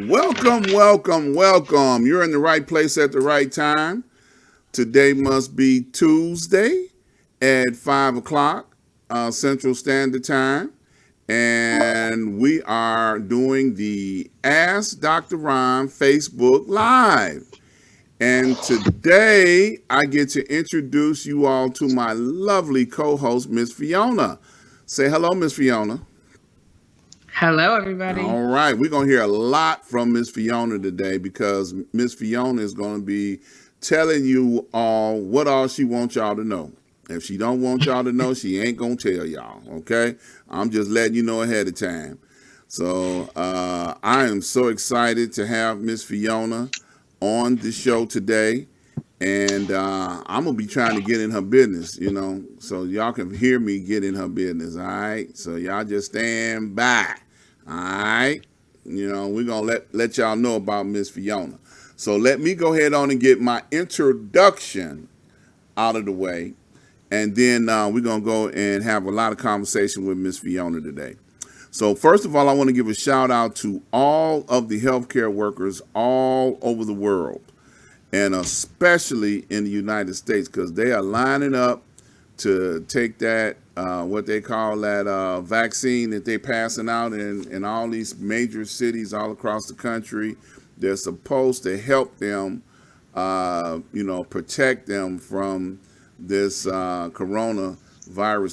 Welcome, welcome, welcome. You're in the right place at the right time. Today must be Tuesday at 5 o'clock Central Standard Time. And we are doing the Ask Dr. Ron Facebook Live. And today I get to introduce you all to my lovely co host, Miss Fiona. Say hello, Miss Fiona. Hello, everybody. All right, we're gonna hear a lot from Miss Fiona today because Miss Fiona is gonna be telling you all what all she wants y'all to know. If she don't want y'all to know, she ain't gonna tell y'all. Okay, I'm just letting you know ahead of time. So I am so excited to have Miss Fiona on the show today, and I'm gonna be trying to get in her business. So y'all can hear me get in her business. All right, so y'all just stand by. All right. We're gonna let y'all know about Miss Fiona. So let me go ahead on and get my introduction out of the way, and then we're gonna go and have a lot of conversation with Miss Fiona today. So first of all, I want to give a shout out to all of the healthcare workers all over the world, and especially in the United States, because they are lining up to take that what they call that vaccine that they're passing out in all these major cities all across the country. They're supposed to help them, protect them from this coronavirus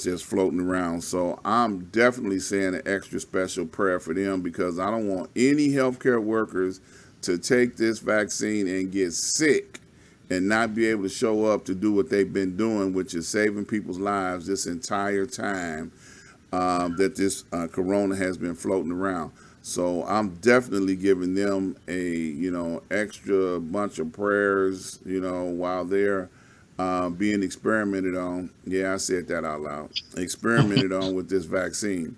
that's floating around. So I'm definitely saying an extra special prayer for them because I don't want any healthcare workers to take this vaccine and get sick and not be able to show up to do what they've been doing, which is saving people's lives this entire time that this corona has been floating around. So I'm definitely giving them a extra bunch of prayers while they're being experimented on. Yeah, I said that out loud. Experimented on with this vaccine.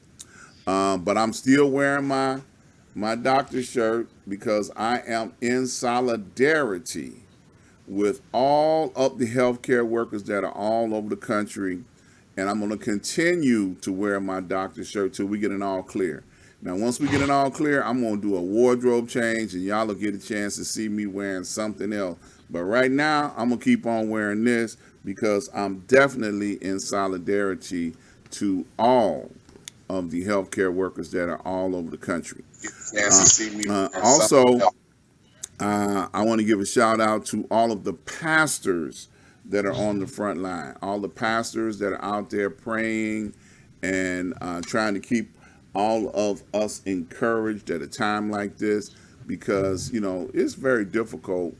But I'm still wearing my doctor's shirt because I am in solidarity with all of the healthcare workers that are all over the country. And I'm going to continue to wear my doctor's shirt till we get an all clear. Now, once we get an all clear, I'm going to do a wardrobe change and y'all will get a chance to see me wearing something else. But right now, I'm going to keep on wearing this because I'm definitely in solidarity to all of the healthcare workers that are all over the country. Also, I want to give a shout out to all of the pastors that are on the front line, all the pastors that are out there praying and trying to keep all of us encouraged at a time like this because, it's very difficult,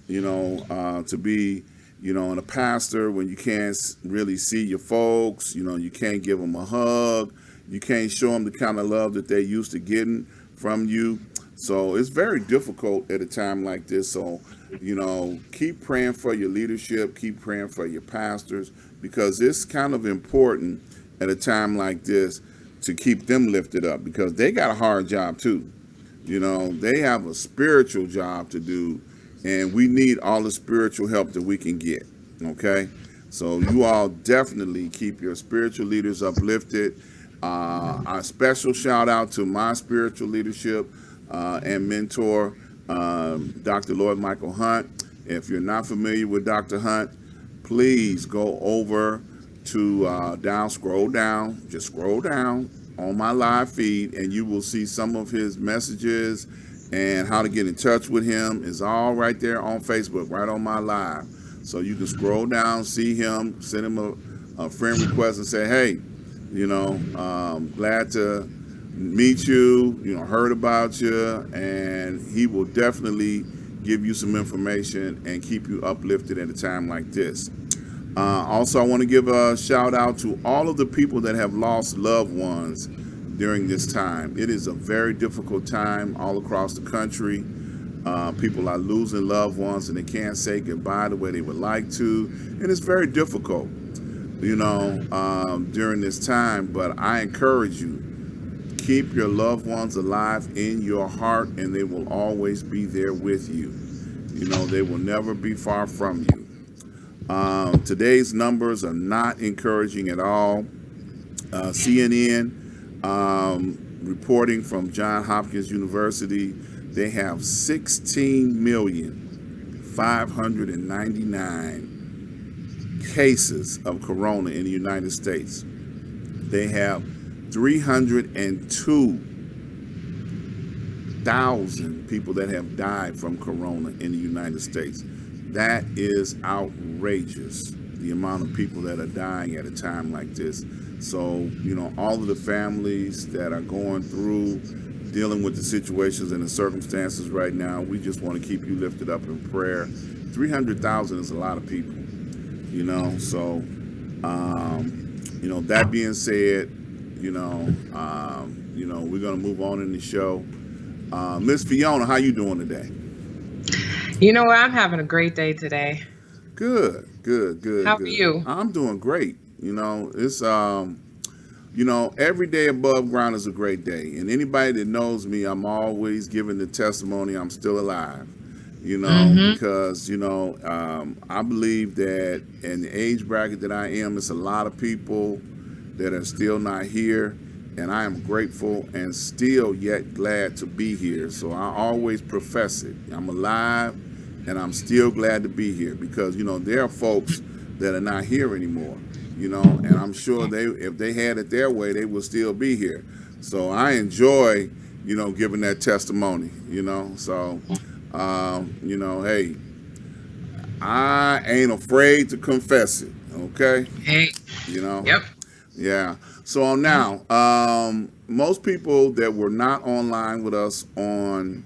to be, and a pastor when you can't really see your folks, you can't give them a hug, you can't show them the kind of love that they're used to getting from you. So it's very difficult at a time like this. So, keep praying for your leadership, keep praying for your pastors, because it's kind of important at a time like this to keep them lifted up because they got a hard job too. They have a spiritual job to do, and we need all the spiritual help that we can get. Okay? So you all definitely keep your spiritual leaders uplifted. A special shout out to my spiritual leadership and mentor, Dr. Lloyd Michael Hunt. If you're not familiar with Dr. Hunt, please go over to just scroll down on my live feed, and you will see some of his messages and how to get in touch with him is all right there on Facebook, right on my live. So you can scroll down, see him, send him a friend request and say, hey, glad to meet you, heard about you, and he will definitely give you some information and keep you uplifted at a time like this. Also, I want to give a shout out to all of the people that have lost loved ones during this time. It is a very difficult time all across the country. People are losing loved ones and they can't say goodbye the way they would like to, and it's very difficult, during this time. But I encourage you, keep your loved ones alive in your heart, and they will always be there with you. They will never be far from you. Today's numbers are not encouraging at all. CNN reporting from Johns Hopkins University they have 16,599 cases of corona in the United States. They have 302,000 people that have died from corona in the United States. That is outrageous, the amount of people that are dying at a time like this. So, all of the families that are going through dealing with the situations and the circumstances right now, we just want to keep you lifted up in prayer. 300,000 is a lot of people, so, that being said, we're going to move on in the show. Miss Fiona, how you doing today? You know what? I'm having a great day today. Good. How are you? I'm doing great. It's every day above ground is a great day. And anybody that knows me, I'm always giving the testimony I'm still alive. Because I believe that in the age bracket that I am, it's a lot of people that are still not here, and I am grateful and still yet glad to be here. So I always profess it. I'm alive, and I'm still glad to be here because there are folks that are not here anymore. And I'm sure if they had it their way, they would still be here. So I enjoy giving that testimony. So hey, I ain't afraid to confess it. Okay. Hey. Yep. Yeah. So now, most people that were not online with us on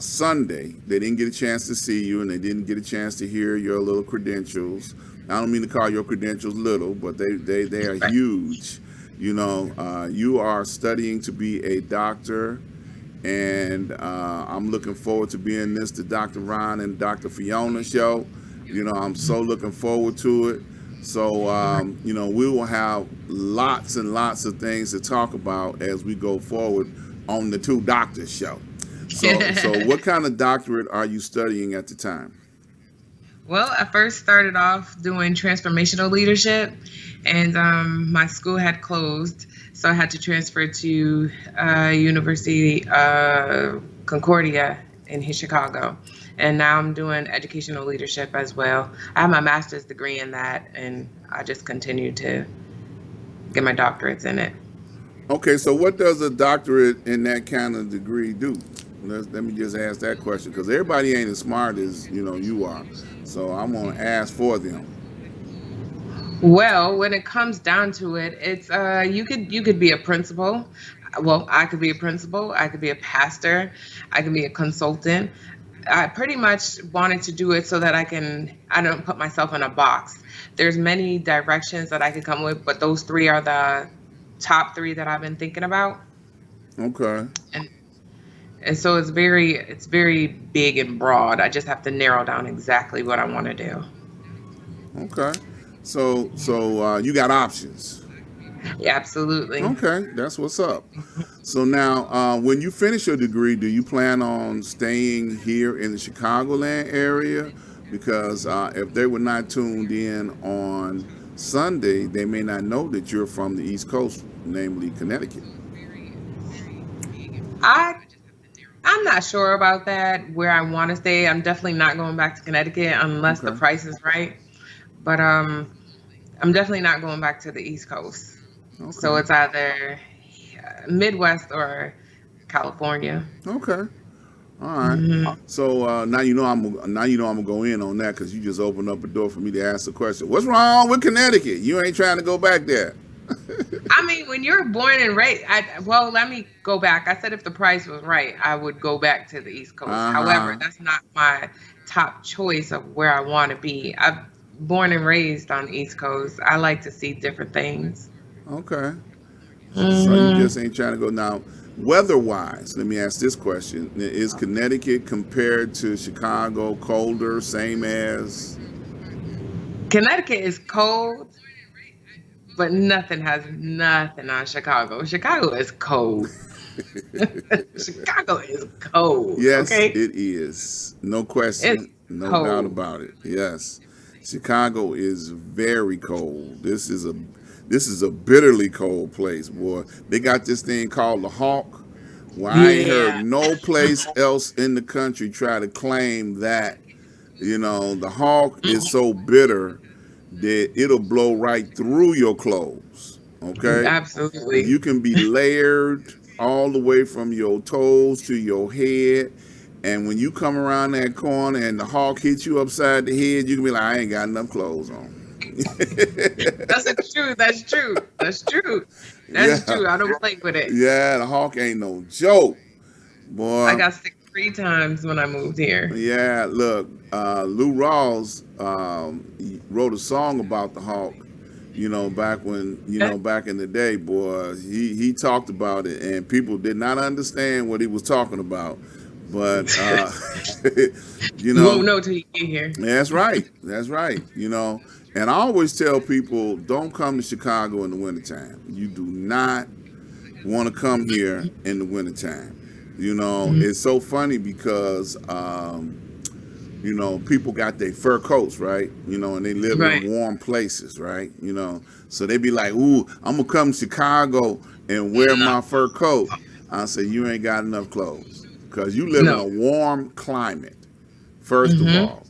Sunday, they didn't get a chance to see you, and they didn't get a chance to hear your little credentials. I don't mean to call your credentials little, but they are huge. You are studying to be a doctor, and I'm looking forward to being the Dr.Ron and Dr. Fiona show. I'm so looking forward to it. So, we will have lots and lots of things to talk about as we go forward on the Two Doctors show. So what kind of doctorate are you studying at the time? Well, I first started off doing transformational leadership, and my school had closed, so I had to transfer to University Concordia in Chicago. And now I'm doing educational leadership as well. I have my master's degree in that, and I just continue to get my doctorates in it. Okay, so what does a doctorate in that kind of degree do? Let me just ask that question, because everybody ain't as smart as you are. So I'm gonna ask for them. Well, when it comes down to it, it's you could be a principal. Well, I could be a principal. I could be a pastor. I could be a consultant. I pretty much wanted to do it so that I don't put myself in a box. There's many directions that I could come with, but those three are the top three that I've been thinking about. Okay. And so it's very big and broad. I just have to narrow down exactly what I want to do. Okay. So you got options. Yeah, absolutely. Okay, that's what's up. So now, when you finish your degree, do you plan on staying here in the Chicagoland area? Because if they were not tuned in on Sunday, they may not know that you're from the East Coast, namely Connecticut. I'm not sure about that, where I want to stay. I'm definitely not going back to Connecticut unless the price is right. But I'm definitely not going back to the East Coast. Okay. So it's either Midwest or California. Okay. All right. Mm-hmm. So now I'm gonna go in on that because you just opened up a door for me to ask the question. What's wrong with Connecticut? You ain't trying to go back there. I mean, when you're born and raised, let me go back. I said if the price was right, I would go back to the East Coast. However, that's not my top choice of where I want to be. I'm born and raised on the East Coast. I like to see different things. Okay. Mm-hmm. So you just ain't trying to go now. Weather-wise, let me ask this question. Is Connecticut compared to Chicago colder, same as? Connecticut is cold, but nothing on Chicago. Chicago is cold. Chicago is cold. Yes, okay? It is. No question. No doubt about it. Yes. Chicago is very cold. This is a bitterly cold place, boy. They got this thing called the Hawk, Well, I ain't heard Yeah. no place else in the country try to claim that, the hawk is so bitter that it'll blow right through your clothes. Okay? Absolutely. You can be layered all the way from your toes to your head. And when you come around that corner and the hawk hits you upside the head, you can be like, I ain't got enough clothes on. That's a true. That's true. That's true. That's Yeah. true. I don't play with it. Yeah, the hawk ain't no joke. I Boy, got sick 3 times when I moved here. yeah, look, Lou Rawls he wrote a song about the hawk. Back when back in the day, boy, he talked about it, and people did not understand what he was talking about. But you You won't know, know till you get here. that's right, that's right. And I always tell people, don't come to Chicago in the wintertime. You do not want to come here in the wintertime. Mhm. It's so funny because people got their fur coats, right? And they live Right. in warm places, right? So they be like, "Ooh, I'm gonna come to Chicago and wear No. my fur coat." I say, "You ain't got enough clothes because you live in No. a warm climate. First of Mhm. all,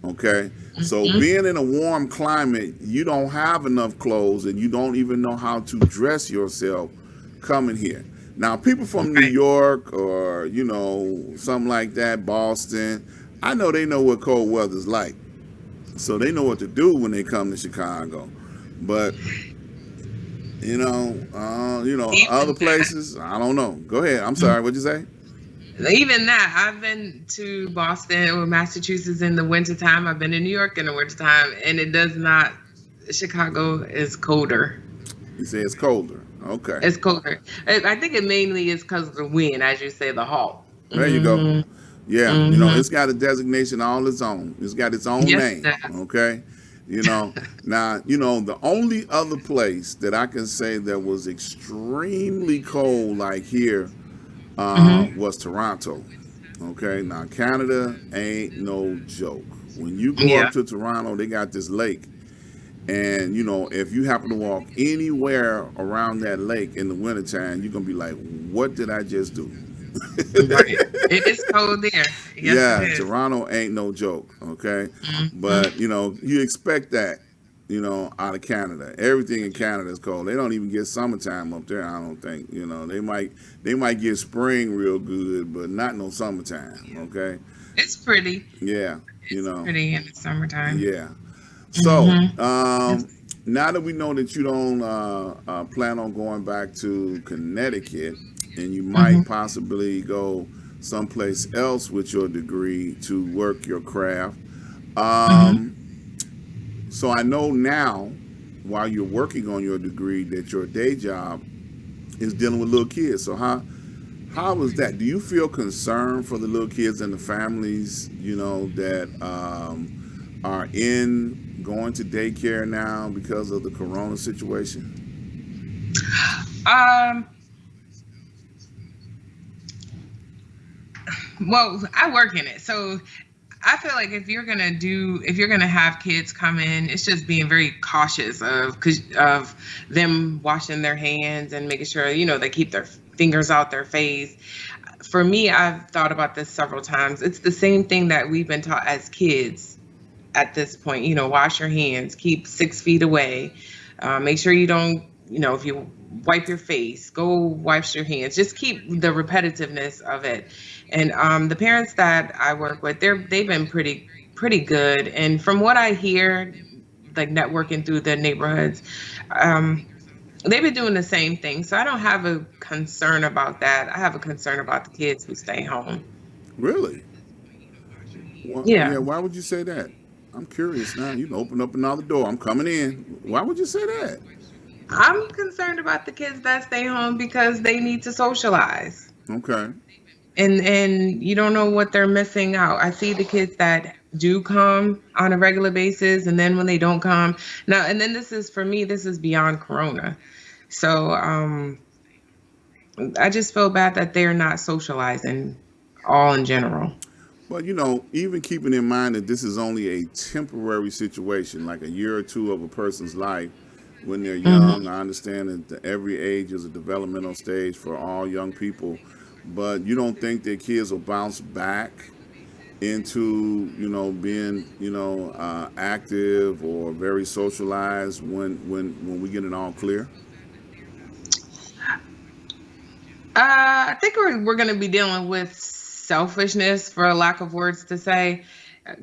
okay. So Mhm. being in a warm climate, you don't have enough clothes, and you don't even know how to dress yourself coming here. Now, people from New Right. York or something like that, Boston, I know they know what cold weather's like, so they know what to do when they come to Chicago. But other Even that. places, I don't know. Go ahead. I'm Mhm. sorry. What'd you say? Even that. I've been to Boston or Massachusetts in the wintertime. I've been to New York in the wintertime, and it does not. Chicago is colder. You say it's colder. Okay. It's colder. I think it mainly is because of the wind, as you say, the halt. There you go. Hmm. Yeah, Hmm. it's got a designation all its own. It's got its own Yes, name. it does. Okay. Now, the only other place that I can say that was extremely cold, like here, Hmm. was Toronto. Okay. Now, Canada ain't no joke. When you go up Yeah. to Toronto, they got this lake. And, if you happen to walk anywhere around that lake in the wintertime, you're going to be like, what did I just do? Right. It is cold there. Yes, it Yeah, is. Toronto ain't no joke, okay? Mm-hmm. But, you expect that, out of Canada. Everything in Canada is cold. They don't even get summertime up there, I don't think. They might get spring real good, but not no summertime, okay? It's pretty. Yeah, you It's know. pretty in the summertime. Yeah. So, Hmm. now that we know that you don't plan on going back to Connecticut, and you Hmm. might possibly go someplace else with your degree to work your craft. Hmm. Um, so I know now, while you're working on your degree, that your day job is dealing with little kids. So how is that? Do you feel concerned for the little kids and the families, that are in going to daycare now because of the corona situation? Um. Well, I work in it, so I feel like if you're gonna have kids come in, it's just being very cautious of them washing their hands and making sure they keep their fingers out their face. For me, I've thought about this several times. It's the same thing that we've been taught as kids at this point. Wash your hands, keep 6 feet away, make sure you don't, if you wipe your face, go wash your hands. Just keep the repetitiveness of it. And the parents that I work with, they've been pretty good. And from what I hear, like networking through the neighborhoods, um, they've been doing the same thing. So I don't have a concern about that. I have a concern about the kids who stay home. Really? Yeah. Yeah. Why would you say that? I'm curious now. You can open up another door. I'm coming in. Why would you say that? I'm concerned about the kids that stay home because they need to socialize. Okay. And you don't know what they're missing out. I see the kids that do come on a regular basis, and then when they don't come. Now, and then this is for me, this is beyond corona. So I just feel bad that they're not socializing all in general. But even keeping in mind that this is only a temporary situation, like a year or two of a person's life when they're Hmm. young. I understand that every age is a developmental stage for all young people. but you don't think that kids will bounce back into being active or very socialized when we get it all clear? I think we're going to be dealing with selfishness, for a lack of words to say.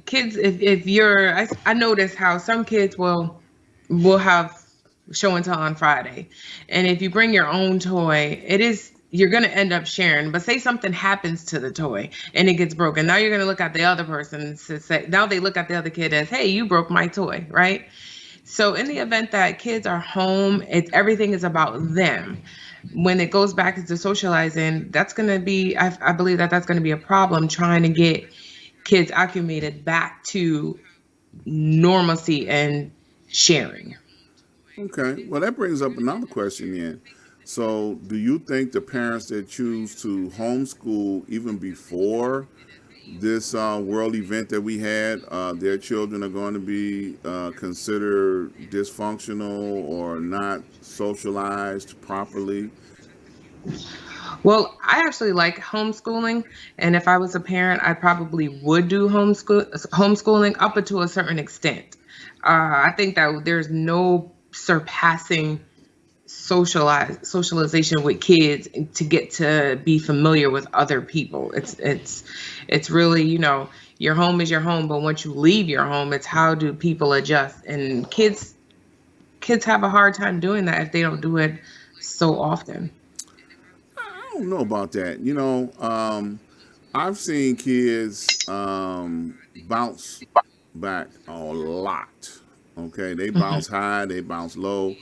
Kids, if you're, I notice how some kids will have show and tell on Friday, and if you bring your own toy, you're going to end up sharing. But say something happens to the toy and it gets broken, now you're going to look at the other person to say, now they look at the other kid as, hey, you broke my toy, right? So in the event that kids are home, everything is about them. When it goes back into socializing, that's going to be, I believe that that's going to be a problem trying to get kids acclimated back to normalcy and sharing. Okay, well, that brings up another question then. So, do you think the parents that choose to homeschool even before this world event that we had, their children are going to be considered dysfunctional or not socialized properly? Well, I actually like homeschooling, and if I was a parent, I probably would do homeschooling up to a certain extent. I think that there's no surpassing socialization with kids to get to be familiar with other people. It's really, your home is your home, but once you leave your home, it's how do people adjust? And kids have a hard time doing that if they don't do it so often. I don't know about that. I've seen kids bounce back a lot. Okay, they Mhm. bounce high, they bounce low.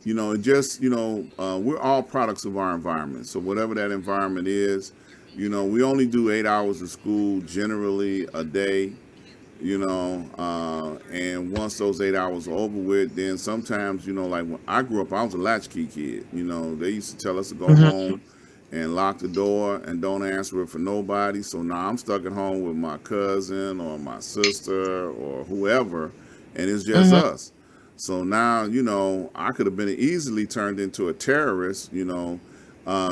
It just we're all products of our environment. So whatever that environment is, we only do 8 hours of school generally a day. And once those 8 hours are over with, then sometimes, like when I grew up, I was a latchkey kid. They used to tell us to go Mhm. home and lock the door and don't answer it for nobody. So now I'm stuck at home with my cousin or my sister or whoever, and it's just Mhm. us. So now, I could have been easily turned into a terrorist,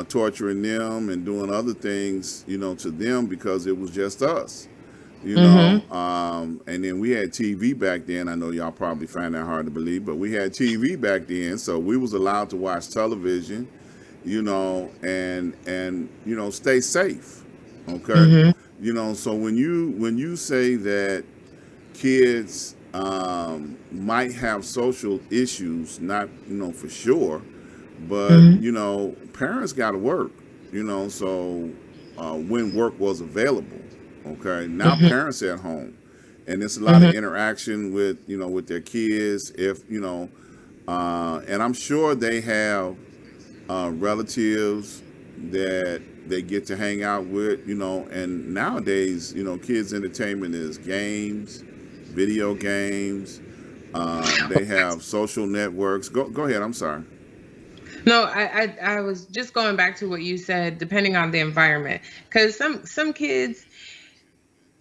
torturing them and doing other things, to them because it was just us. Mhm. And then we had TV back then. I know y'all probably find that hard to believe, but we had TV back then, so we was allowed to watch television, and stay safe. Okay, Mhm. so when you say that kids might have social issues, not for sure, but Mhm. parents got to work. So when work was available, okay, now Mhm. parents at home, and it's a lot of Mhm. interaction with their kids. If and I'm sure they have relatives that they get to hang out with. And nowadays, kids' entertainment is games, video games. They have social networks. Go ahead. I'm sorry. No, I was just going back to what you said, depending on the environment, because some kids,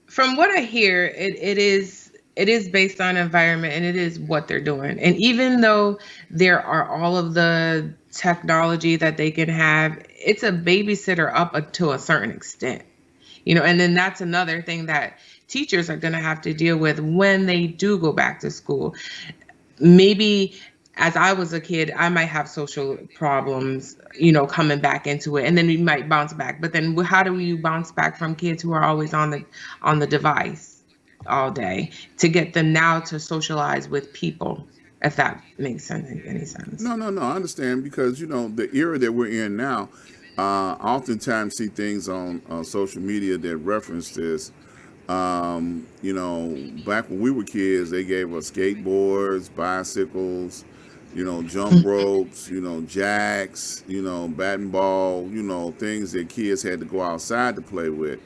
from what I hear, it is based on environment and it is what they're doing. And even though there are all of the technology that they can have, it's a babysitter up to a certain extent. And then that's another thing that teachers are going to have to deal with when they do go back to school. Maybe as I was a kid, I might have social problems, coming back into it, and then we might bounce back. But then how do you bounce back from kids who are always on the device all day to get them now to socialize with people, if that makes any sense? No, no, no. I understand because the era that we're in now. I oftentimes see things on social media that reference this. Back when we were kids, they gave us skateboards, bicycles, jump ropes, jacks, bat and ball, things that kids had to go outside to play with.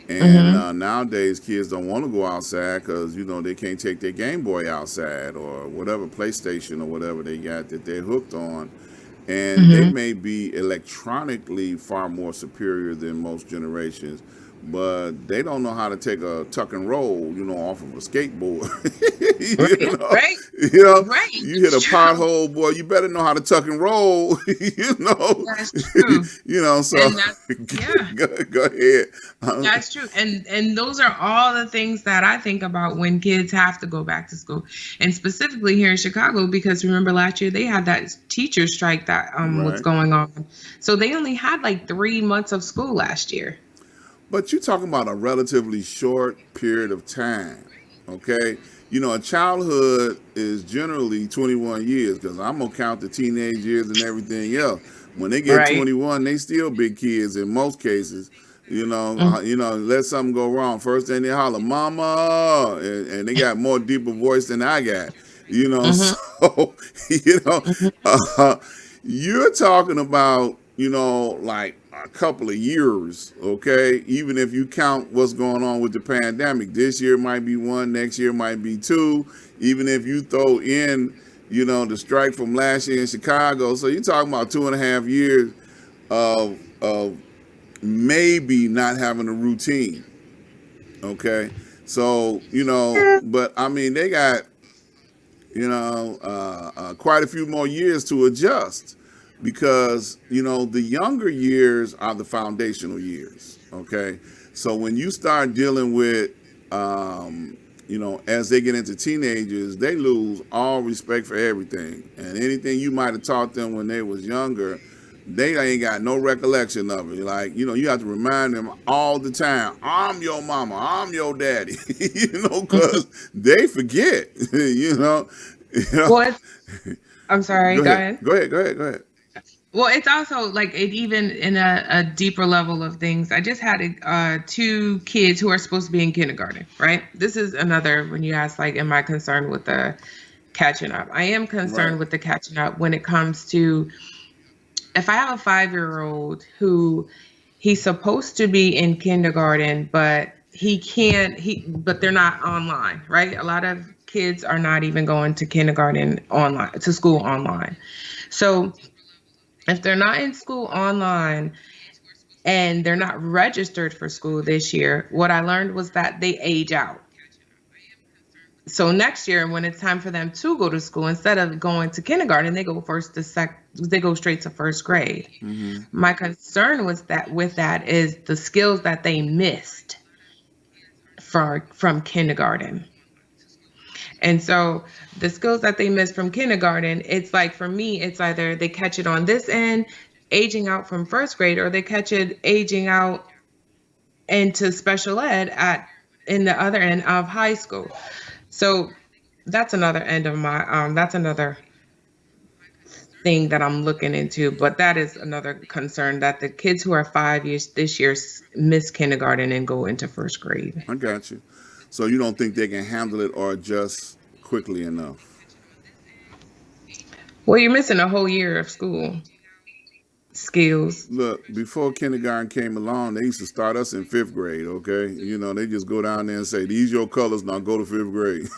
And Mm-hmm. nowadays, kids don't want to go outside because they can't take their Game Boy outside or whatever PlayStation or whatever they got that they're hooked on, and they Mm-hmm. may be electronically far more superior than most generations, but they don't know how to take a tuck and roll, off of a skateboard. Right, right, You know, right. you hit That's a true. pothole, boy. You better know how to tuck and roll. you know, That's true. So And that's yeah. go ahead. That's true. And those are all the things that I think about when kids have to go back to school. And specifically here in Chicago, because remember last year they had that teacher strike that was Right. going on. So they only had like 3 months of school last year. But you're talking about a relatively short period of time, okay? A childhood is generally 21 years because I'm gonna count the teenage years and everything else. When they get Right. 21, they still big kids in most cases. Mhm. Let something go wrong. First thing they holler, "Mama," and they got more deeper voice than I got. Mhm. So you know, Mhm. uh, you're talking about, like a couple of years, okay? Even if you count what's going on with the pandemic, this year might be one, next year might be two. Even if you throw in, the strike from last year in Chicago, so you're talking about 2.5 years of maybe not having a routine, okay? So but I mean, they got quite a few more years to adjust because the younger years are the foundational years. Okay, so when you start dealing with as they get into teenagers, they lose all respect for everything, and anything you might have taught them when they was younger, they ain't got no recollection of it. Like, you have to remind them all the time, I'm your mama, I'm your daddy, Mhm. because they forget, you know. Well, I'm sorry. Go Go ahead, ahead. go ahead, go ahead, go ahead. Well, it's also like it even in a deeper level of things. I just had two kids who are supposed to be in kindergarten, right? This is another when you ask like, am I concerned with the catching up? I am Right. concerned with the catching up when it comes to if I have a 5 year old who he's supposed to be in kindergarten, but he can't but they're not online, right? A lot of kids are not even going to kindergarten online to school online. So if they're not in school online and they're not registered for school this year, what I learned was that they age out. So next year, when it's time for them to go to school, instead of going to kindergarten, they go straight to first grade. Mm-hmm. My concern was that with that is the skills that they missed from kindergarten. And so the skills that they miss from kindergarten, it's like for me, it's either they catch it on this end, aging out from first grade, or they catch it aging out into special ed at in the other end of high school. So that's another end of my that's another thing that I'm looking into. But that is another concern that the kids who are 5 years this year miss kindergarten and go into first grade. I got you. So you don't think they can handle it or adjust quickly enough? Well, you're missing a whole year of school skills. Look, before kindergarten came along, they used to start us in fifth grade. Okay, they just go down there and say, "These your colors, now go to fifth grade."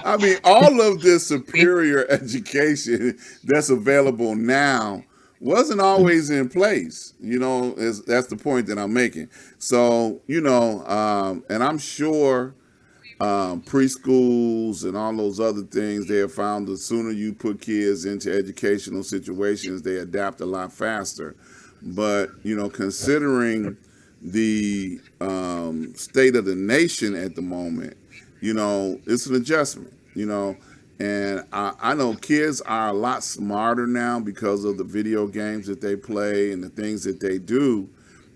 I mean, all of this superior education that's available now wasn't always in place. That's the point that I'm making. So, and I'm sure preschools and all those other things, they have found the sooner you put kids into educational situations, they adapt a lot faster. But, considering the state of the nation at the moment, it's an adjustment, and I know kids are a lot smarter now because of the video games that they play and the things that they do.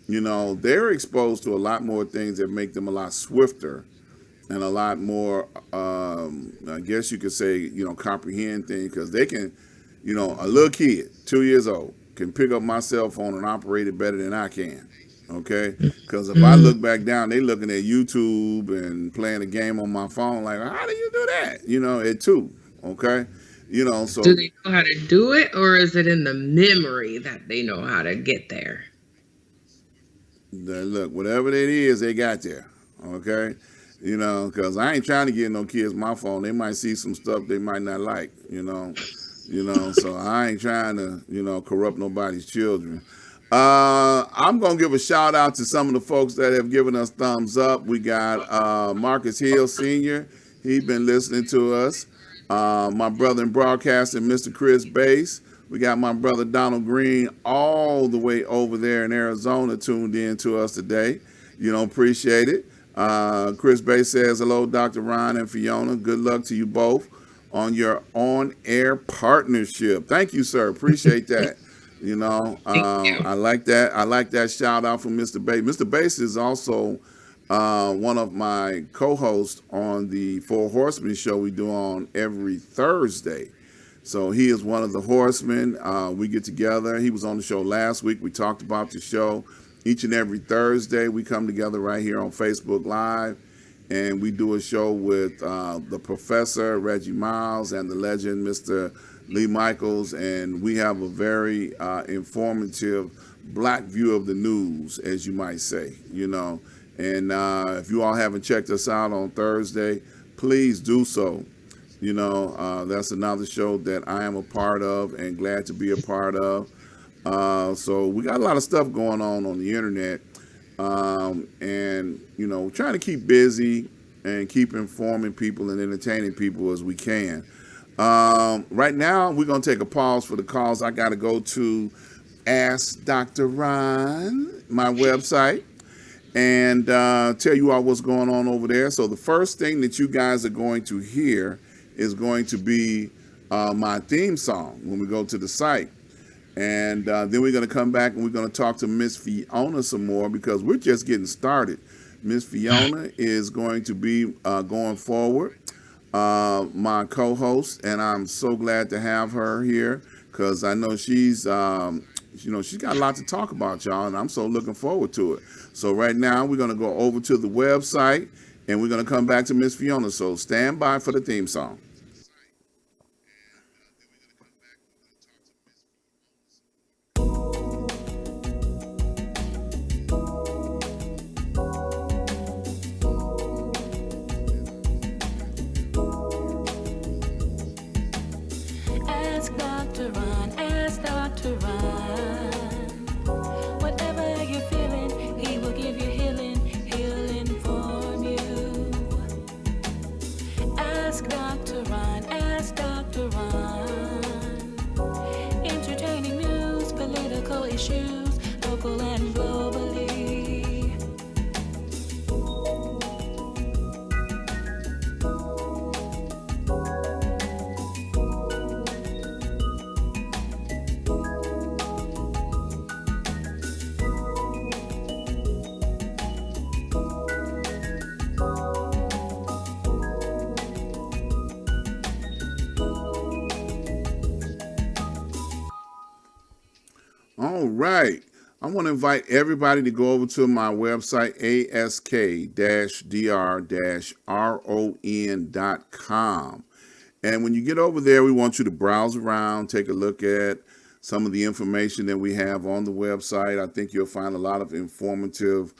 They're exposed to a lot more things that make them a lot swifter and a lot more, I guess you could say, comprehend things because they can, a little kid, 2 years old, can pick up my cell phone and operate it better than I can. Okay, because if I Mm. look back down, they looking at YouTube and playing a game on my phone. Like, how do you do that? At two. Okay, Do so they know how to do it, or is it in the memory that they know how to get there? look, whatever it is, they got there. Okay, because I ain't trying to get no kids my phone. They might see some stuff they might not like. So I ain't trying to corrupt nobody's children. I'm gonna give a shout out to some of the folks that have given us thumbs up. We got Marcus Hill Sr. He's been listening to us. My brother in broadcasting, Mr. Chris Bass. We got my brother Donald Green all the way over there in Arizona tuned in to us today. You know, appreciate it. Chris Bass says hello, Dr. Ron and Fiona. Good luck to you both on your on-air partnership. Thank you, sir. Appreciate that. You know, Thank you. I like that. I like that shout out from Mr. Bass. Mr. Bass is also one of my co-hosts on the Four Horsemen show we do on every Thursday. So he is one of the horsemen. We get together. He was on the show last week. We talked about the show. Each and every Thursday, we come together right here on Facebook Live, and we do a show with the professor, Reggie Miles, and the legend, Mr. Lee Michaels, and we have a very informative black view of the news, as you might say, you know. And if you all haven't checked us out on Thursday, please do so. You know, that's another show that I am a part of and glad to be a part of. So we got a lot of stuff going on the internet, and you know, trying to keep busy and keep informing people and entertaining people as we can. Right now, we're gonna take a pause for the calls. I got to go to Ask Dr. Ron, my website, and tell you all what's going on over there. So the first thing that you guys are going to hear is going to be my theme song when we go to the site. And then we're going to come back and we're going to talk to Miss Fiona some more because we're just getting started. Miss Fiona is going to be going forward, my co-host, and I'm so glad to have her here because I know she's, she's got a lot to talk about, y'all, and I'm so looking forward to it. So right now we're going to go over to the website and we're going to come back to Miss Fiona. So stand by for the theme song. Ask Dr. Ron, ask Dr. Ron. Whatever you're feeling, he will give you healing, he'll inform you. Ask Dr. Ron, ask Dr. Ron. Entertaining news, political issues, local and globally. All right. I want to invite everybody to go over to my website, ask-dr-ron.com. And when you get over there, we want you to browse around, take a look at some of the information that we have on the website. I think you'll find a lot of informative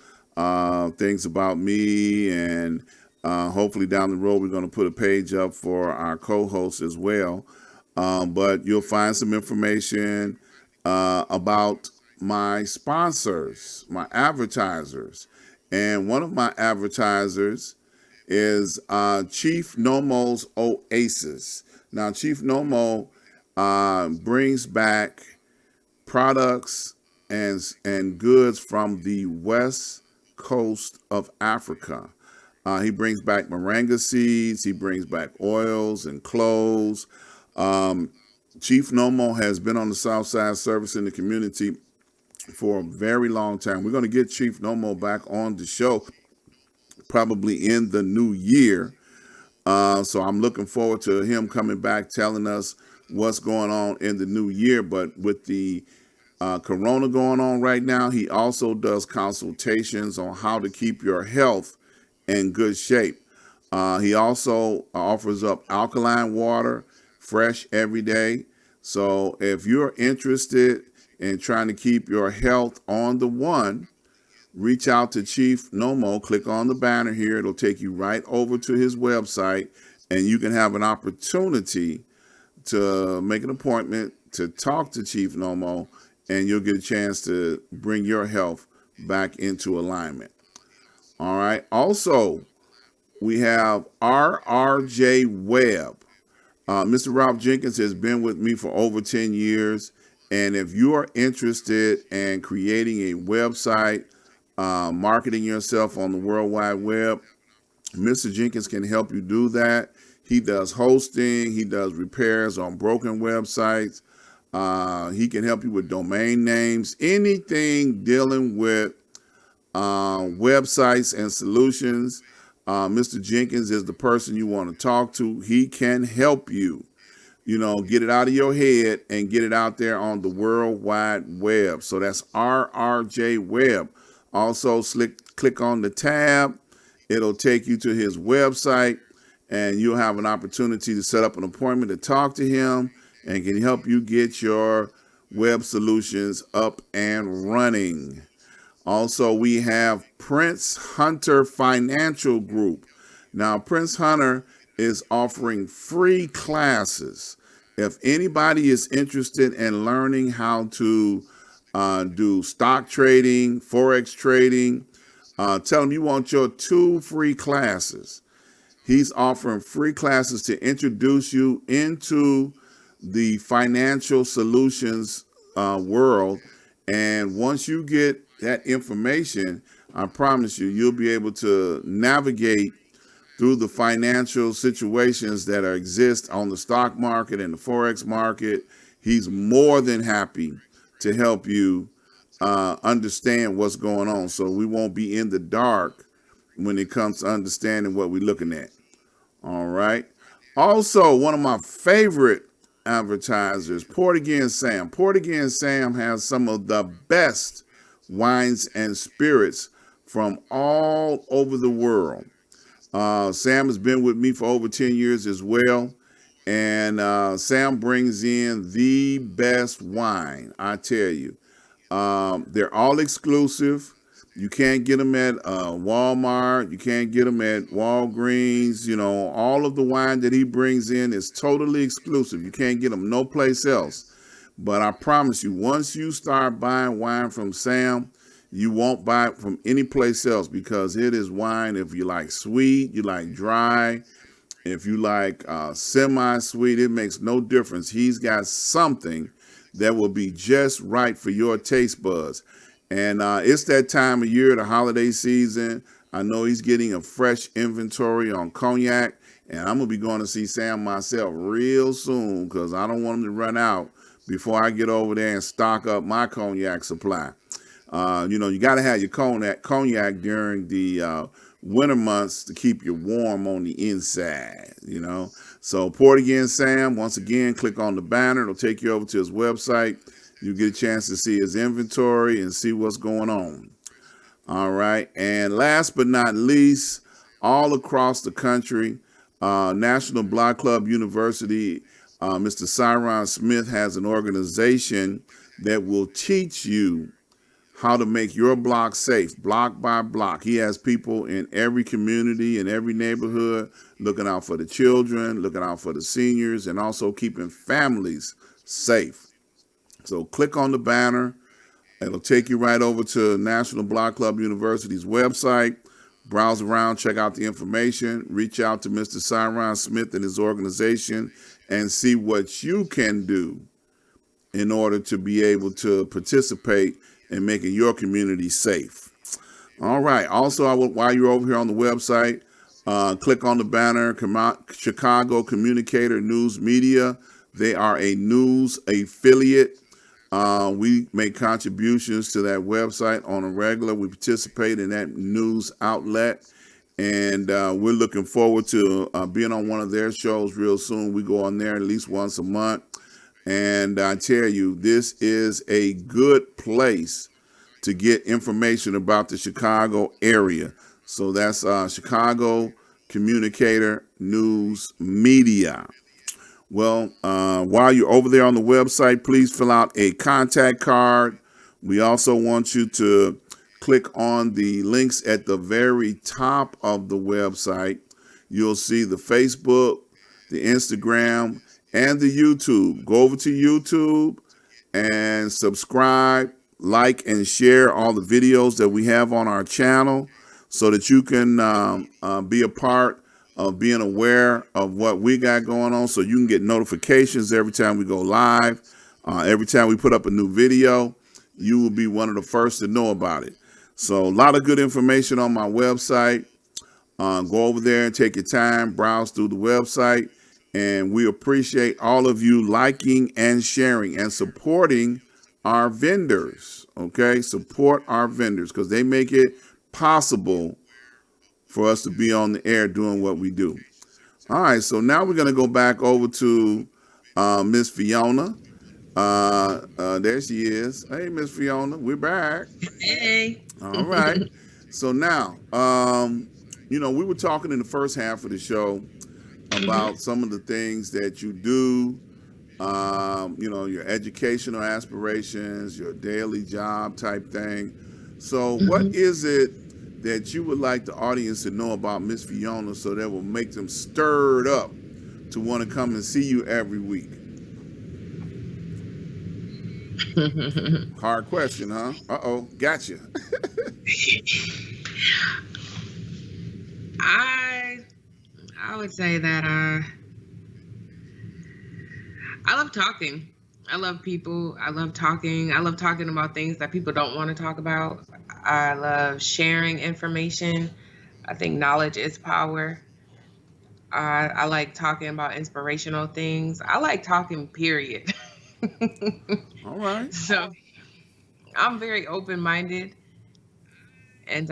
things about me, and hopefully down the road, we're going to put a page up for our co-hosts as well. But you'll find some information about my sponsors, my advertisers. And one of my advertisers is Chief Nomo's Oasis. Now, Chief Nomo brings back products and goods from the west coast of Africa. He brings back moringa seeds. He brings back oils and cloves. Chief Nomo has been on the South Side service in the community for a very long time. We're going to get Chief Nomo back on the show probably in the new year. So I'm looking forward to him coming back, telling us what's going on in the new year. But with the corona going on right now, he also does consultations on how to keep your health in good shape. He also offers up alkaline water, fresh every day. So if you're interested in trying to keep your health on the one, reach out to Chief Nomo. Click on the banner here. It'll take you right over to his website, and you can have an opportunity to make an appointment to talk to Chief Nomo and you'll get a chance to bring your health back into alignment. All right. Also, we have RRJ Webb. Mr. Ralph Jenkins has been with me for over 10 years. And if you are interested in creating a website, marketing yourself on the World Wide Web, Mr. Jenkins can help you do that. He does hosting, he does repairs on broken websites. He can help you with domain names, anything dealing with websites and solutions. Mr. Jenkins is the person you want to talk to. He can help you, get it out of your head and get it out there on the World Wide Web. So that's RRJ Web. Also, click on the tab. It'll take you to his website, and you'll have an opportunity to set up an appointment to talk to him and can help you get your web solutions up and running. Also, we have Prince Hunter Financial Group. Now, Prince Hunter is offering free classes. If anybody is interested in learning how to do stock trading, forex trading, tell him you want your 2 free classes. He's offering free classes to introduce you into the financial solutions world. And once you get that information, I promise you, you'll be able to navigate through the financial situations that exist on the stock market and the forex market. He's more than happy to help you understand what's going on, so we won't be in the dark when it comes to understanding what we're looking at. All right. Also, one of my favorite advertisers, Port Again Sam. Port Again Sam has some of the best wines and spirits from all over the world. Sam has been with me for over 10 years as well. And Sam brings in the best wine, I tell you. They're all exclusive. You can't get them at Walmart. You can't get them at Walgreens. All of the wine that he brings in is totally exclusive. You can't get them no place else. But I promise you, once you start buying wine from Sam, you won't buy it from any place else, because it is wine. If you like sweet, you like dry, if you like semi-sweet, it makes no difference. He's got something that will be just right for your taste buds. And it's that time of year, the holiday season. I know he's getting a fresh inventory on cognac, and I'm going to be going to see Sam myself real soon, because I don't want him to run out before I get over there and stock up my cognac supply. You got to have your cognac during the winter months to keep you warm on the inside, So Port Again Sam, once again, click on the banner. It'll take you over to his website. You get a chance to see his inventory and see what's going on. All right. And last but not least, all across the country, National Block Club University, Mr. Dr.Ron Smith has an organization that will teach you how to make your block safe, block by block. He has people in every community, in every neighborhood, looking out for the children, looking out for the seniors, and also keeping families safe. So click on the banner. It'll take you right over to National Block Club University's website. Browse around, check out the information, reach out to Mr. Dr.Ron Smith and his organization, and see what you can do in order to be able to participate in making your community safe. All right. Also, while you're over here on the website, click on the banner, Chicago Communicator News Media. They are a news affiliate. We make contributions to that website on a regular. We participate in that news outlet, and we're looking forward to being on one of their shows real soon. We go on there at least once a month, and I tell you, this is a good place to get information about the Chicago area. So that's Chicago Communicator News Media. Well, while you're over there on the website, please fill out a contact card. We also want you to click on the links at the very top of the website. You'll see the Facebook, the Instagram, and the YouTube. Go over to YouTube and subscribe, like, and share all the videos that we have on our channel so that you can be a part of being aware of what we got going on, so you can get notifications every time we go live. Every time we put up a new video, you will be one of the first to know about it. So a lot of good information on my website. Go over there and take your time, browse through the website, and we appreciate all of you liking and sharing and supporting our vendors. Okay, support our vendors because they make it possible for us to be on the air doing what we do. All right, so now we're going to go back over to Miss Fiona. There she is. Hey, Miss Fiona, we're back. Hey. All right. So now, we were talking in the first half of the show about some of the things that you do, your educational aspirations, your daily job type thing. So what is it that you would like the audience to know about Miss Fiona so that will make them stirred up to want to come and see you every week? Hard question, huh? Uh-oh, gotcha. I would say that I love talking. I love people. I love talking. I love talking about things that people don't want to talk about. I love sharing information. I think knowledge is power. I like talking about inspirational things. I like talking, period. All right. So I'm very open minded. And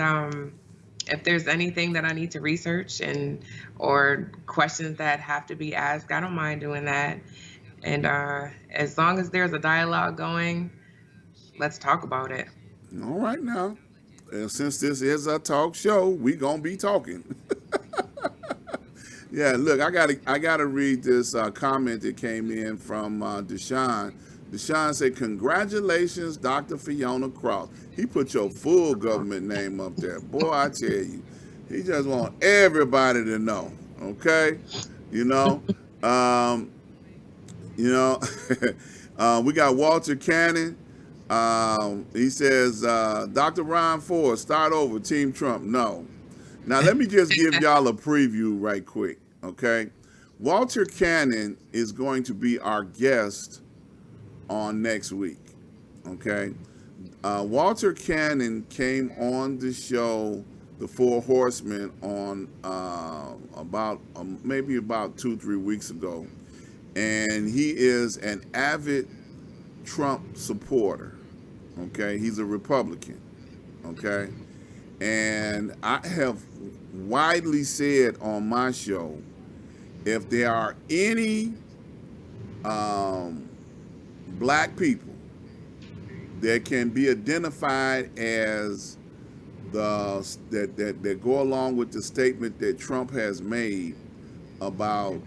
if there's anything that I need to research or questions that have to be asked, I don't mind doing that. And as long as there's a dialogue going, let's talk about it. All right now. Since this is a talk show, we gonna be talking. Yeah, look, I gotta read this comment that came in from Deshaun. Deshaun said, "Congratulations, Dr. Fiona Cross." He put your full government name up there, boy. I tell you, he just want everybody to know. Okay, you know, um, you know, we got Walter Cannon. He says, Dr. Ron Ford, start over, Team Trump. No. Now, let me just give y'all a preview right quick, okay? Walter Cannon is going to be our guest on next week, okay? Walter Cannon came on the show, The Four Horsemen, on maybe about 2-3 weeks ago. And he is an avid Trump supporter, okay? He's a Republican, okay? And I have widely said on my show, if there are any black people that can be identified as that go along with the statement that Trump has made about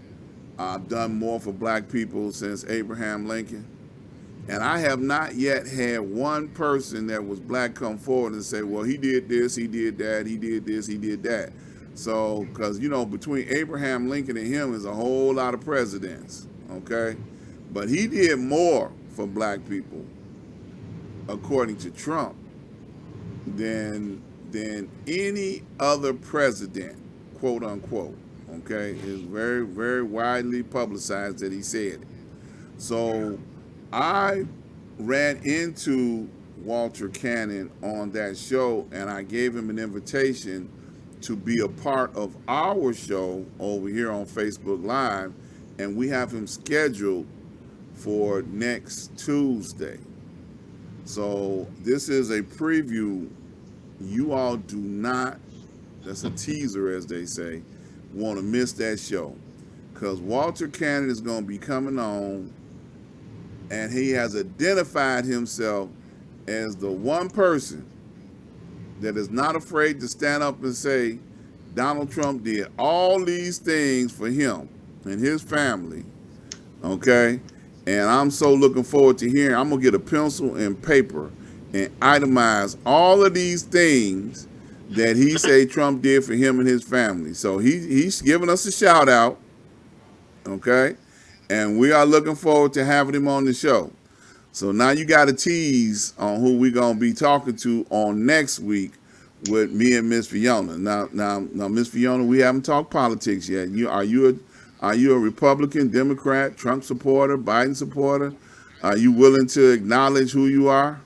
I've done more for black people since Abraham Lincoln. And I have not yet had one person that was black come forward and say, well, he did this, he did that, he did this, he did that. So, because, between Abraham Lincoln and him is a whole lot of presidents, okay? But he did more for black people, according to Trump, than any other president, quote unquote, okay? It's very, very widely publicized that he said it. So I ran into Walter Cannon on that show, and I gave him an invitation to be a part of our show over here on Facebook Live, and we have him scheduled for next Tuesday. So this is a preview. You all do not, that's a teaser as they say, want to miss that show, because Walter Cannon is going to be coming on, and he has identified himself as the one person that is not afraid to stand up and say Donald Trump did all these things for him and his family, okay? And I'm so looking forward to hearing. I'm going to get a pencil and paper and itemize all of these things that he say Trump did for him and his family. So he's giving us a shout out, okay? And we are looking forward to having him on the show. So now you got a tease on who we gonna be talking to on next week with me and Miss Fiona. Now, Miss Fiona, we haven't talked politics yet. Are you a Republican, Democrat, Trump supporter, Biden supporter? Are you willing to acknowledge who you are?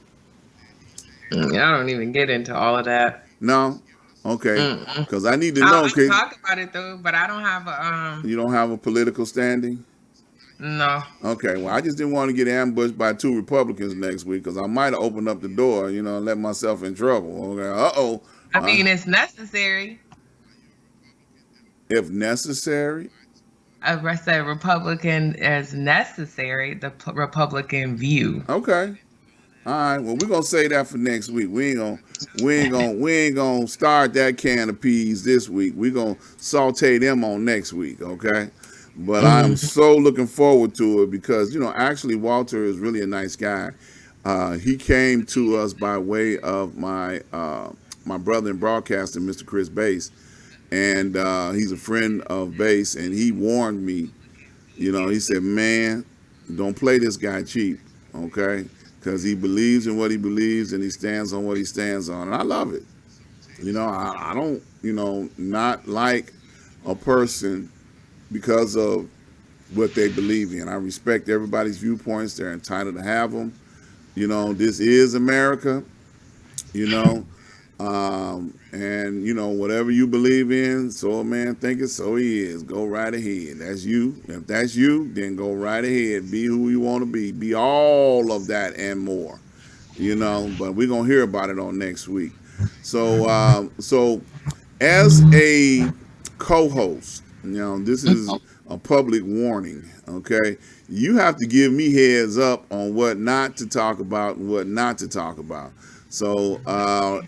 I don't even get into all of that. No, okay, Mm-mm. because I need to know. I'll Okay, talk about it though, but I don't have a you don't have a political standing. no. Okay, well, I just didn't want to get ambushed by two Republicans next week because I might have opened up the door, and let myself in trouble. Okay, uh-oh. I mean, it's necessary. If necessary. I said Republican as necessary. The Republican view. Okay. All right. Well, we're gonna say that for next week. We ain't gonna start that can of peas this week. We're gonna saute them on next week. Okay. But I'm so looking forward to it because actually Walter is really a nice guy. He came to us by way of my brother in broadcasting, Mr. Chris Bass, and he's a friend of Bass, and he warned me. He said, "Man, don't play this guy cheap, okay? Because he believes in what he believes and he stands on what he stands on." And I love it. I don't, not like a person because of what they believe in. I respect everybody's viewpoints. They're entitled to have them. This is America, you know. And whatever you believe in, so a man thinketh, so he is. Go right ahead. That's you. If that's you, then go right ahead. Be who you want to be. Be all of that and more. But we're gonna hear about it on next week. So as a co-host, this is a public warning. Okay, you have to give me heads up on what not to talk about and what not to talk about. So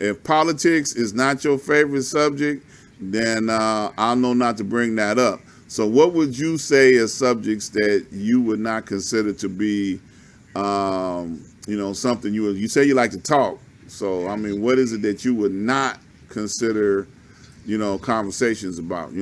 if politics is not your favorite subject, then I'll know not to bring that up. So what would you say as subjects that you would not consider to be, something you say you like to talk. So, I mean, what is it that you would not consider, conversations about,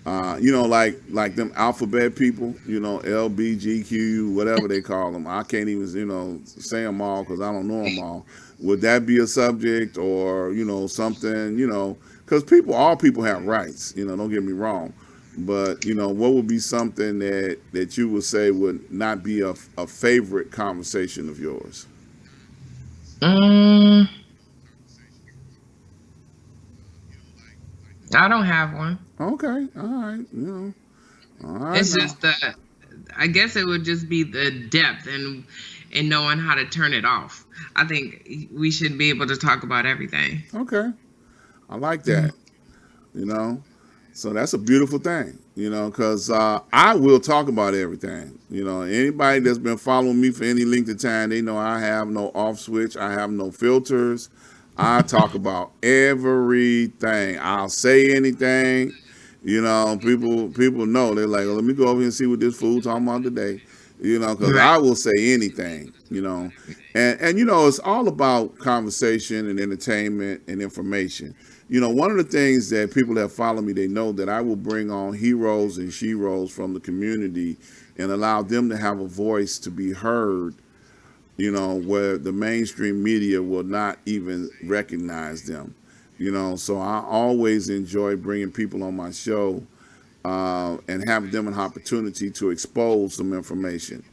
like them alphabet people, LBGQ, whatever they call them. I can't even, say them all because I don't know them all. Would that be a subject or, something, because all people have rights, don't get me wrong. But, what would be something that you would say would not be a favorite conversation of yours? I don't have one. Okay. All right. All right. It's just I guess it would just be the depth and knowing how to turn it off. I think we should be able to talk about everything. Okay. I like that. So that's a beautiful thing, because I will talk about everything. Anybody that's been following me for any length of time, they know I have no off switch. I have no filters. I talk about everything. I'll say anything. People know. They're like, let me go over here and see what this fool talking about today. Because I will say anything. And it's all about conversation and entertainment and information. One of the things that people that follow me, they know that I will bring on heroes and sheroes from the community and allow them to have a voice to be heard, where the mainstream media will not even recognize them. So I always enjoy bringing people on my show and having them an opportunity to expose some information,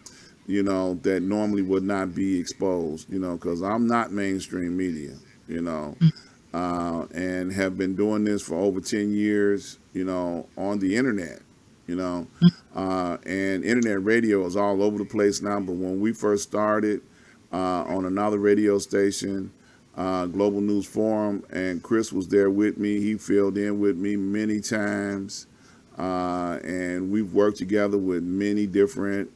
that normally would not be exposed, because I'm not mainstream media, and have been doing this for over 10 years, on the internet, and internet radio is all over the place now. But when we first started on another radio station, Global News Forum, and Chris was there with me. He filled in with me many times, and we've worked together with many different,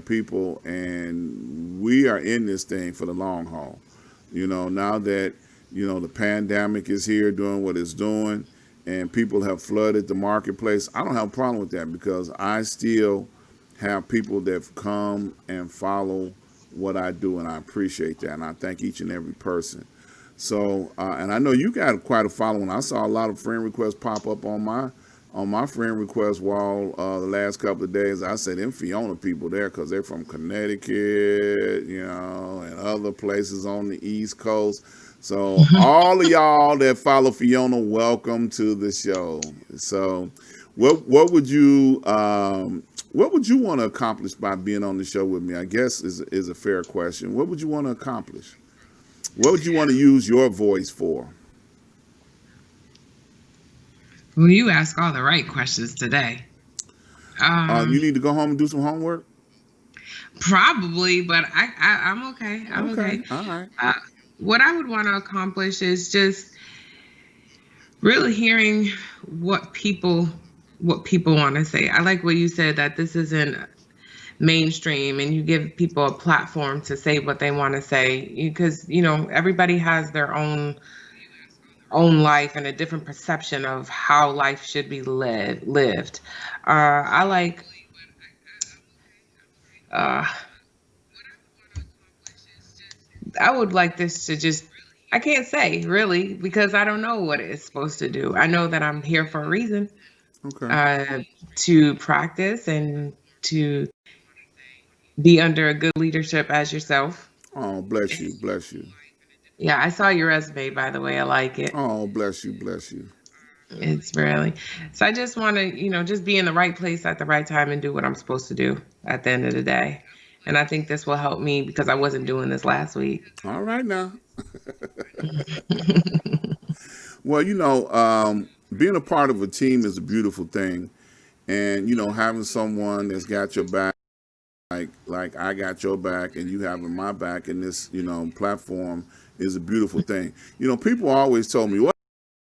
people, and we are in this thing for the long haul. Now that the pandemic is here doing what it's doing, and people have flooded the marketplace. I don't have a problem with that because I still have people that come and follow what I do, and I appreciate that, and I thank each and every person. So, and I know you got quite a following. I saw a lot of friend requests pop up on on my friend request wall the last couple of days. I said them Fiona people there because they're from Connecticut, and other places on the East Coast. So all of y'all that follow Fiona, welcome to the show. So, what would you want to accomplish by being on the show with me? I guess is a fair question. What would you want to accomplish? What would you want to use your voice for? Well, you ask all the right questions today. You need to go home and do some homework. Probably, but I'm okay. I'm okay. All right. What I would want to accomplish is just really hearing what people want to say. I like what you said, that this isn't mainstream and you give people a platform to say what they want to say, because everybody has their own life and a different perception of how life should be lived. I like uh, I would like this to just, I can't say really because I don't know what it's supposed to do. I know that I'm here for a reason, Okay. to practice and to be under a good leadership as yourself. Oh, bless you, bless you. Yeah, I saw your resume, by the way. I like it. Oh, bless you, bless you. It's really, so I just want to, just be in the right place at the right time and do what I'm supposed to do at the end of the day. And I think this will help me because I wasn't doing this last week. All right now. Well, being a part of a team is a beautiful thing, and having someone that's got your back, like I got your back, and you having my back in this, platform is a beautiful thing. People always told me, "Well,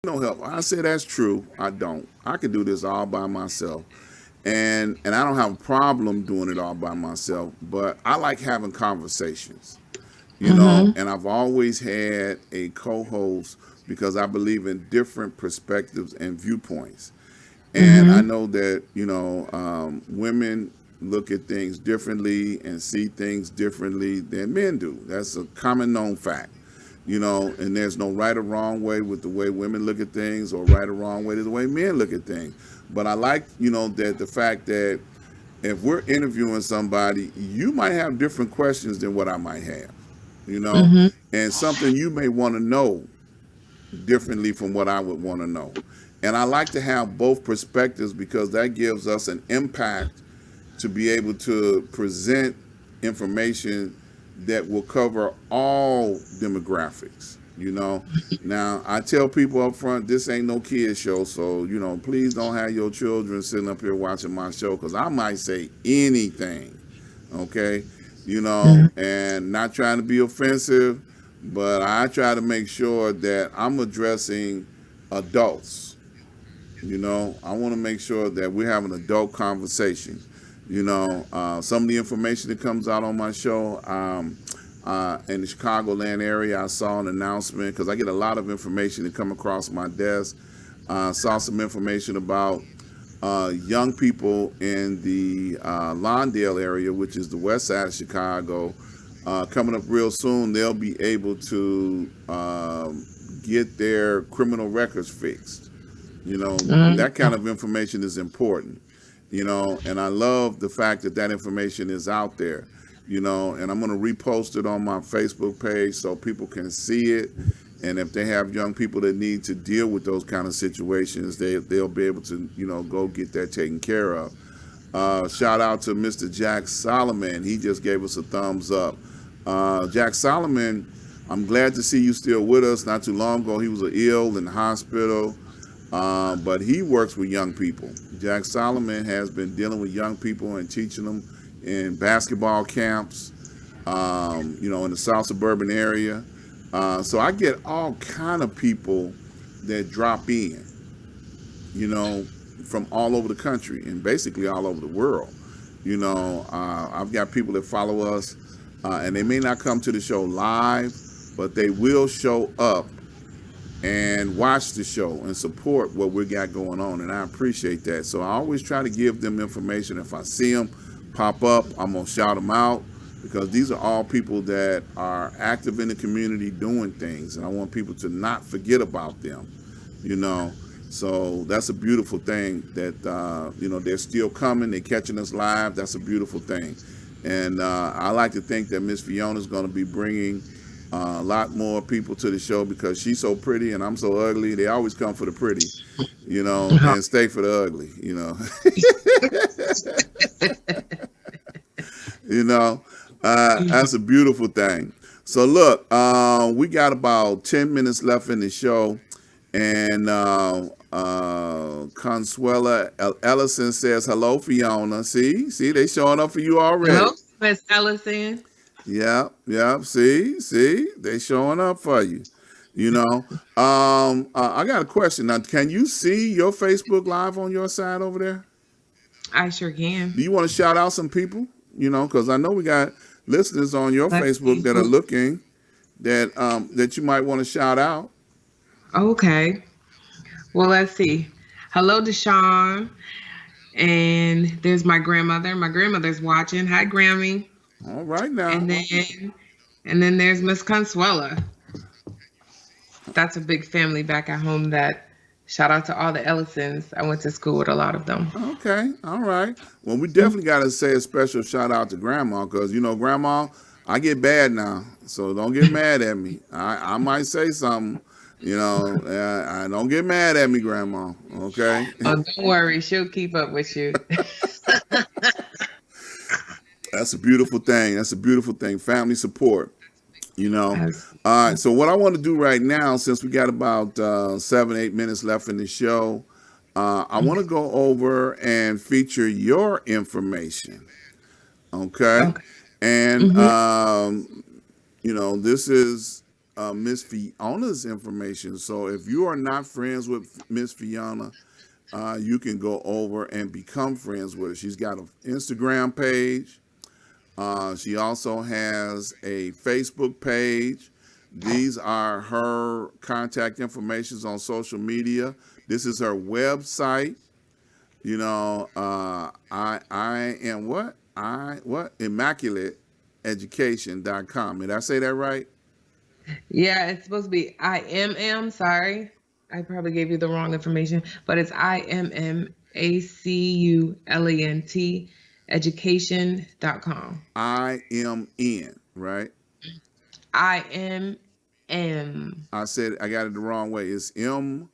no help." I said that's true. I don't. I can do this all by myself. And I don't have a problem doing it all by myself, but I like having conversations, and I've always had a co-host because I believe in different perspectives and viewpoints. And I know that, women look at things differently and see things differently than men do. That's a common known fact, and there's no right or wrong way with the way women look at things or right or wrong way to the way men look at things. But I like, that the fact that if we're interviewing somebody, you might have different questions than what I might have, and something you may want to know differently from what I would want to know. And I like to have both perspectives because that gives us an impact to be able to present information that will cover all demographics. Now I tell people up front, this ain't no kids show, so please don't have your children sitting up here watching my show because I might say anything, okay? And not trying to be offensive, but I try to make sure that I'm addressing adults. I want to make sure that we're having an adult conversation. Some of the information that comes out on my show, in the Chicagoland area, I saw an announcement because I get a lot of information that come across my desk. Saw some information about young people in the Lawndale area, which is the west side of Chicago. Coming up real soon, they'll be able to get their criminal records fixed. That kind of information is important. And I love the fact that information is out there. And I'm going to repost it on my Facebook page so people can see it. And if they have young people that need to deal with those kind of situations, they'll be able to, go get that taken care of. Shout out to Mr. Jack Solomon. He just gave us a thumbs up. Jack Solomon, I'm glad to see you still with us. Not too long ago, he was ill in the hospital, but he works with young people. Jack Solomon has been dealing with young people and teaching them in basketball camps, in the South suburban area. So I get all kind of people that drop in, from all over the country and basically all over the world. I've got people that follow us, and they may not come to the show live, but they will show up and watch the show and support what we got going on, and I appreciate that. So I always try to give them information. If I see them pop up, I'm gonna shout them out because these are all people that are active in the community doing things, and I want people to not forget about them. So that's a beautiful thing that they're still coming. They're catching us live. That's a beautiful thing, and I like to think that Miss Fiona is going to be bringing a lot more people to the show because she's so pretty and I'm so ugly. They always come for the pretty, and stay for the ugly. You know, that's a beautiful thing. So look, we got about 10 minutes left in the show, and Consuela Ellison says hello, Fiona. See, they showing up for you already. Hello, Miss Ellison. Yep. See, they showing up for you. I got a question now. Can you see your Facebook Live on your side over there? I sure can. Do you want to shout out some people? Because I know we got listeners on your Let's Facebook see. that are looking that you might want to shout out. Okay. Well, let's see. Hello, Deshawn. And there's my grandmother. My grandmother's watching. Hi, Grammy. All right now. And then there's Miss Consuela. That's a big family back at home. That shout out to all the Ellisons. I went to school with a lot of them. Okay. All right. Well, we definitely got to say a special shout out to Grandma because Grandma, I get bad now, so don't get mad at me. I might say something. I don't get mad at me, Grandma. Okay. Oh, don't worry, she'll keep up with you. That's a beautiful thing. That's a beautiful thing. Family support. Yes. All right. So what I want to do right now, since we got about 7-8 minutes left in the show, I want to go over and feature your information. Okay. And this is Miss Fiona's information. So if you are not friends with Miss Fiona, you can go over and become friends with her. She's got an Instagram page. She also has a Facebook page. These are her contact informations on social media. This is her website. I am what? ImmaculateEducation.com. Did I say that right? Yeah, it's supposed to be IMM. Sorry, I probably gave you the wrong information, but it's IMMACULANT education.com. IMN, right? IMM. I said I got it the wrong way. It's NM.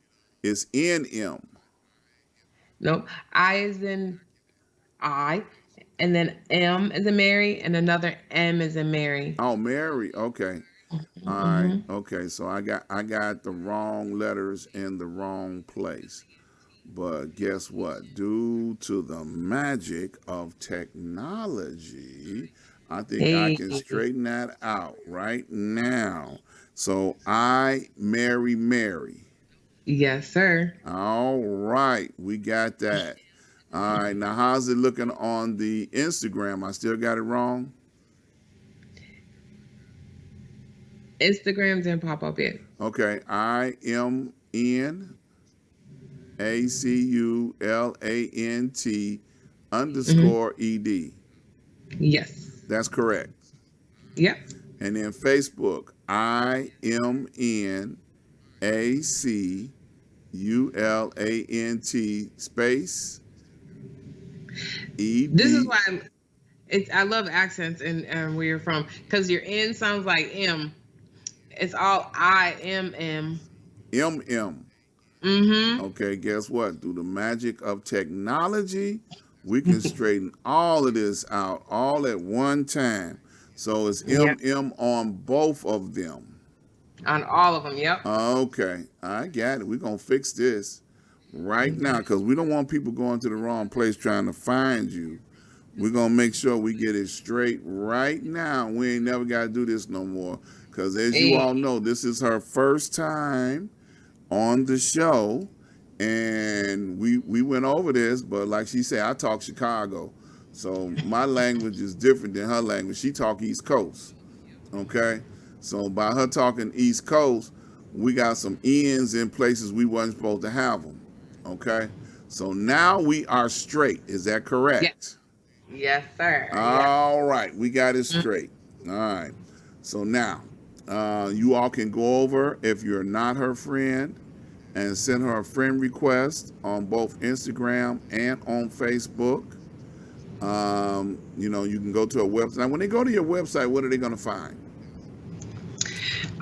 Nope. I is in I, and then M is in Mary, and another M is in Mary. Oh, Mary. Okay. All right. Okay. So I got the wrong letters in the wrong place. But guess what? Due to the magic of technology, I think I can straighten that out right now. So Mary. Yes, sir. All right. We got that. All right. Now, how's it looking on the Instagram? I still got it wrong? Instagram didn't pop up yet. Okay. IMNACULANT_ED. Yes. That's correct. Yep. And then Facebook, IMNACULANT space ED. This is why I love accents and where you're from, because your N sounds like M. It's all IMM. MM. Okay, guess what? Through the magic of technology, we can straighten all of this out all at one time. So it's MM on both of them. On all of them, yep. Okay, I got it. We're going to fix this right now because we don't want people going to the wrong place trying to find you. We're going to make sure we get it straight right now. We ain't never got to do this no more because as you all know, this is her first time on the show, and we went over this, but like she said, I talk Chicago, so my language is different than her language. She talk East Coast, okay? So by her talking East Coast, we got some N's in places we wasn't supposed to have them, okay? So now we are straight. Is that correct? Yes, sir. All right, we got it straight. All right. So now, you all can go over, if you're not her friend, and send her a friend request on both Instagram and on Facebook. You can go to her website. Now, when they go to your website, what are they going to find?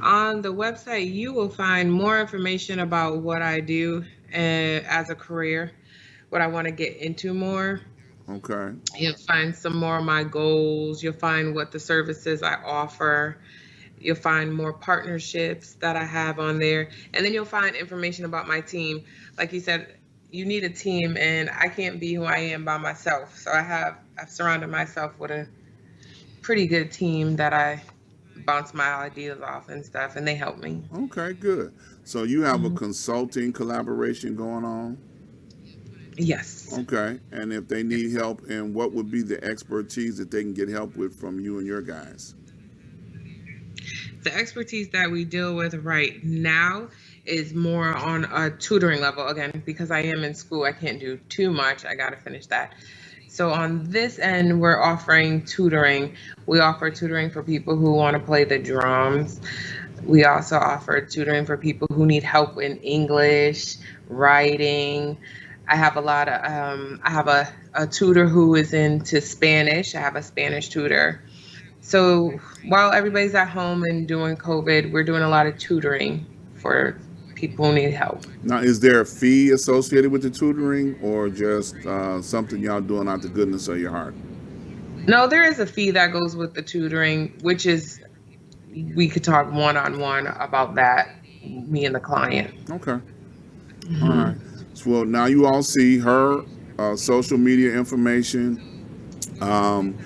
On the website, you will find more information about what I do as a career, what I want to get into more. Okay. You'll find some more of my goals. You'll find what the services I offer. You'll find more partnerships that I have on there. And then you'll find information about my team. Like you said, you need a team, and I can't be who I am by myself. So I've surrounded myself with a pretty good team that I bounce my ideas off and stuff, and they help me. Okay, good. So you have a Mhm. consulting collaboration going on? Yes. Okay. And if they need help, and what would be the expertise that they can get help with from you and your guys? The expertise that we deal with right now is more on a tutoring level. Again, because I am in school, I can't do too much. I got to finish that. So on this end, we're offering tutoring. We offer tutoring for people who want to play the drums. We also offer tutoring for people who need help in English, writing. I have a tutor who is into Spanish. I have a Spanish tutor. So while everybody's at home and doing COVID, we're doing a lot of tutoring for people who need help. Now, is there a fee associated with the tutoring, or just something y'all doing out the goodness of your heart? No, there is a fee that goes with the tutoring, which is we could talk one on one about that, me and the client. Okay. All right. Hmm. So, well, now you all see her social media information. Um,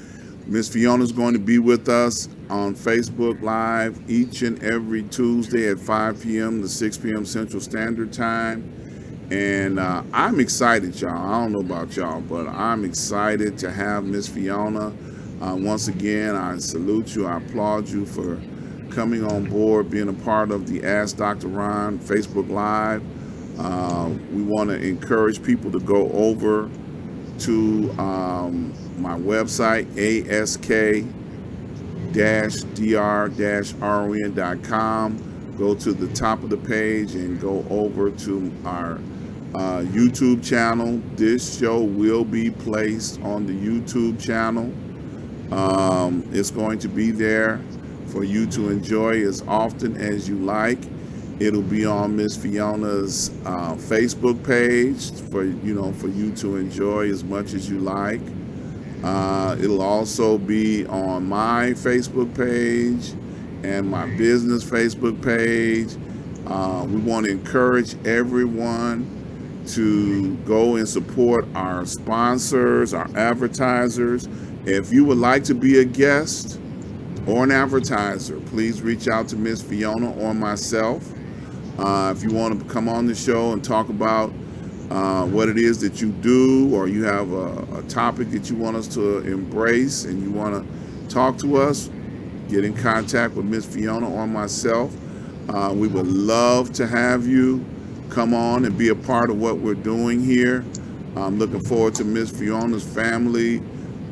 Miss Fiona's going to be with us on Facebook Live each and every Tuesday at 5 p.m. to 6 p.m. Central Standard Time. And I'm excited, y'all. I don't know about y'all, but I'm excited to have Miss Fiona. Once again, I salute you. I applaud you for coming on board, being a part of the Ask Dr. Ron Facebook Live. We want to encourage people to go over to my website, ask-dr-ron.com. Go to the top of the page and go over to our YouTube channel. This show will be placed on the YouTube channel. It's going to be there for you to enjoy as often as you like. It'll be on Miss Fiona's Facebook page for you to enjoy as much as you like. It'll also be on my Facebook page and my business Facebook page. We want to encourage everyone to go and support our sponsors, our advertisers. If you would like to be a guest or an advertiser, please reach out to Miss Fiona or myself. If you want to come on the show and talk about what it is that you do, or you have a topic that you want us to embrace and you want to talk to us, get in contact with Miss Fiona or myself. We would love to have you come on and be a part of what we're doing here. I'm looking forward to Miss Fiona's family,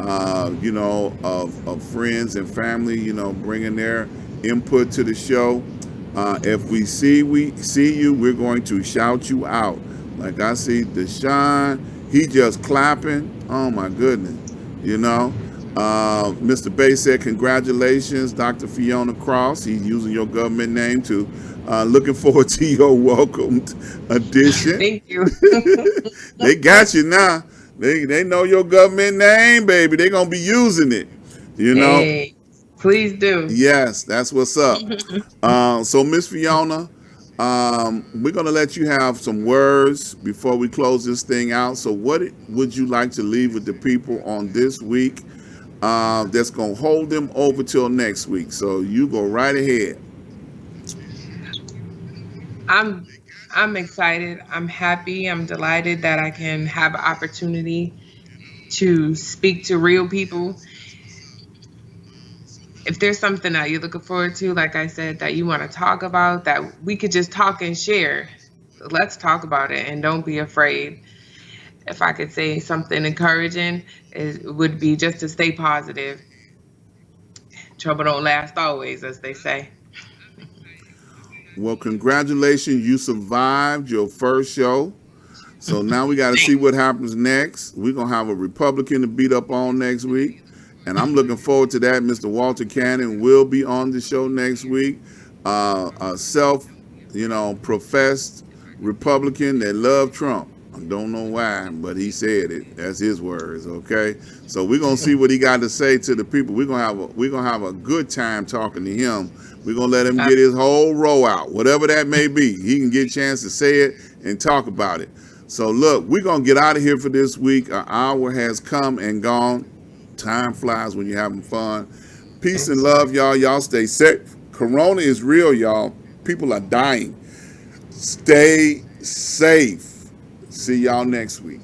of friends and family, bringing their input to the show. If we see you, we're going to shout you out. Like I see Deshaun, he just clapping. Oh my goodness, you know. Mr. Bay said, "Congratulations, Dr. Fiona Cross." He's using your government name too. Looking forward to your welcomed addition. Thank you. They got you now. They know your government name, baby. They gonna be using it. You know. Hey, please do. Yes, that's what's up. So, Miss Fiona, we're going to let you have some words before we close this thing out. So, what would you like to leave with the people on this week that's going to hold them over till next week? So, you go right ahead. I'm I'm excited. I'm happy. I'm delighted that I can have an opportunity to speak to real people. If there's something that you're looking forward to, like I said, that you want to talk about, that we could just talk and share, let's talk about it and don't be afraid. If I could say something encouraging, it would be just to stay positive. Trouble don't last always, as they say. Well, congratulations. You survived your first show. So now we got to see what happens next. We're going to have a Republican to beat up on next week. And I'm looking forward to that. Mr. Walter Cannon will be on the show next week. A professed Republican that loved Trump. I don't know why, but he said it. That's his words, okay? So we're going to see what he got to say to the people. We're going to have a good time talking to him. We're going to let him get his whole row out, whatever that may be. He can get a chance to say it and talk about it. So look, we're going to get out of here for this week. Our hour has come and gone. Time flies when you're having fun. Peace and love, y'all. Y'all stay safe. Corona is real, y'all. People are dying. Stay safe. See y'all next week.